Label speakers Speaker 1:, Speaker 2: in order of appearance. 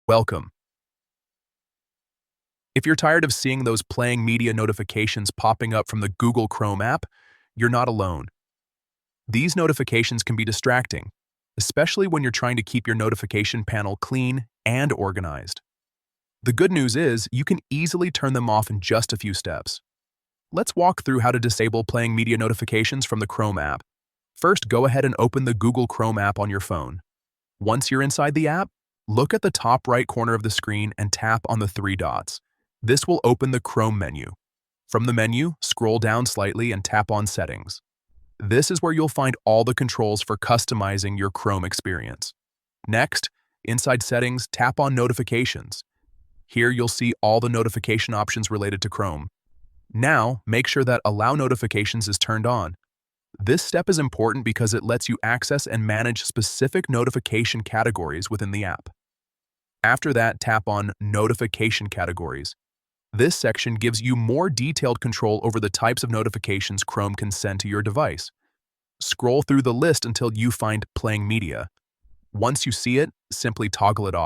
Speaker 1: Welcome. If you're tired of seeing those playing media notifications popping up from the Google Chrome app, you're not alone. These notifications can be distracting, especially when you're trying to keep your notification panel clean and organized. The good news is you can easily turn them off in just a few steps. Let's walk through how to disable playing media notifications from the Chrome app. First, go ahead and open the Google Chrome app on your phone. Once you're inside the app, look at the top right corner of the screen and tap on the three dots. This will open the Chrome menu. From the menu, scroll down slightly and tap on Settings. This is where you'll find all the controls for customizing your Chrome experience. Next, inside Settings, tap on Notifications. Here you'll see all the notification options related to Chrome. Now, make sure that Allow Notifications is turned on. This step is important because it lets you access and manage specific notification categories within the app. After that, tap on Notification Categories. This section gives you more detailed control over the types of notifications Chrome can send to your device. Scroll through the list until you find Playing Media. Once you see it, simply toggle it off.